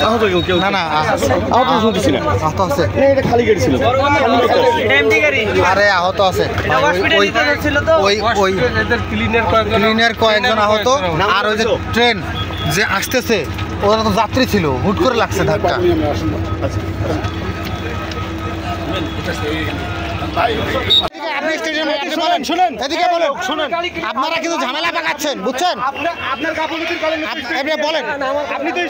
আহত কেউ না না আহত শুনতেছি না। আহত আছে এটা খালি গাড়ি ছিল। আরে আহত আছে ওই ওই ক্লিনের কয়েকজন আহত আর ওই যে ট্রেন যে আসতেছে ওরা তো যাত্রী ছিল হুট করে লাগছে ধাক্কা আপনি স্টেশনে আপনি বলেন শুনেন এদিকে বলেন শুনেন আপনারা কিন্তু ঝামেলা পাকাচ্ছেন বুঝছেন আপনার গাফলতির কারণে আপনি বলেন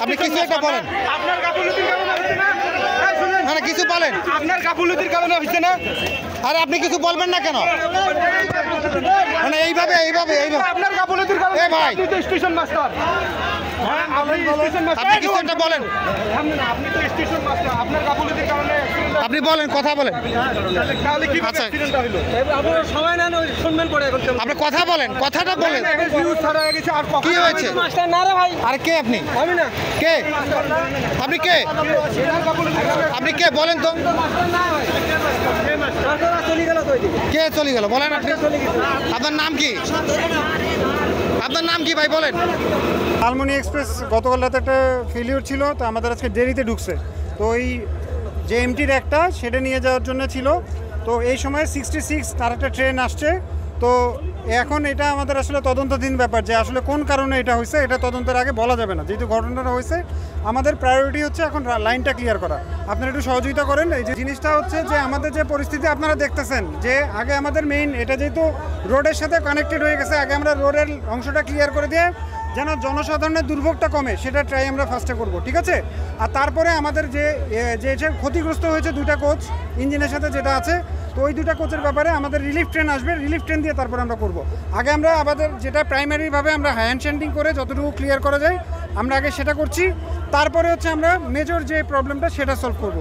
আপনি কিছু একটা বলেন আপনার গাফলতির কারণে হচ্ছে না না কিছু বলেন আপনার গাফলতির কারণে হচ্ছে না আরে আপনি কিছু বলবেন না কেন মানে এইভাবে আপনার গাফলতির কারণে এ ভাই আপনি তো স্টেশন মাস্টার আপনি কিছু একটা বলেন আপনি তো স্টেশন মাস্টার আপনার গাফলতির কারণে আপনি বলেন কথা বলেন তাহলে কি আচ্ছা অ্যাক্সিডেন্টটা হলো আপনারা সময় নেন ওই শুনবেন পরে এখন আপনি কথা বলেন কথাটা বলেন ভিউজ ছাড়া হয়ে গেছে আর কি হয়েছে মাস্টার না রে ভাই আর কে আপনি আমি না কে আপনি কে আপনি কে বলেন তো কে চলে গেল বলেন আপনি আপনার নাম কি আপনার নাম কি ভাই বলেন লালমনি এক্সপ্রেস গতকাল রাতে একটা ফেলিওর ছিল তো আমাদের আজকে দেরিতে ঢুকছে তো ওই যে এমটির একটা সেটা নিয়ে যাওয়ার জন্য ছিল তো এই সময় 66 তার একটা ট্রেন আসছে তো এখন এটা আমাদের আসলে তদন্তাধীন ব্যাপার যে আসলে কোন কারণে এটা হয়েছে এটা তদন্তের আগে বলা যাবে না যেহেতু ঘটনাটা হয়েছে আমাদের প্রায়োরিটি হচ্ছে এখন লাইনটা ক্লিয়ার করা আপনারা একটু সহযোগিতা করেন এই যে জিনিসটা হচ্ছে যে আমাদের যে পরিস্থিতি আপনারা দেখতেছেন যে আগে আমাদের মেইন এটা যেহেতু রোডের সাথে কানেক্টেড হয়ে গেছে আগে আমরা রোডের অংশটা ক্লিয়ার করে দিয়ে যেন জনসাধারণের দুর্ভোগটা কমে সেটা ট্রাই আমরা ফার্স্টে করব ঠিক আছে আর তারপরে আমাদের যে ক্ষতিগ্রস্ত হয়েছে দুটা কোচ ইঞ্জিনের সাথে যেটা আছে তো ওই দুটা কোচের ব্যাপারে আমাদের রিলিফ ট্রেন আসবে রিলিফ ট্রেন দিয়ে তারপরে আমরা করব আগে আমরা আমাদের যেটা প্রাইমারিভাবে আমরা হ্যান্ড শেন্ডিং করে যতটুকু ক্লিয়ার করা যায় আমরা আগে সেটা করছি তারপরে হচ্ছে আমরা মেজর যে প্রবলেমটা সেটা সলভ করব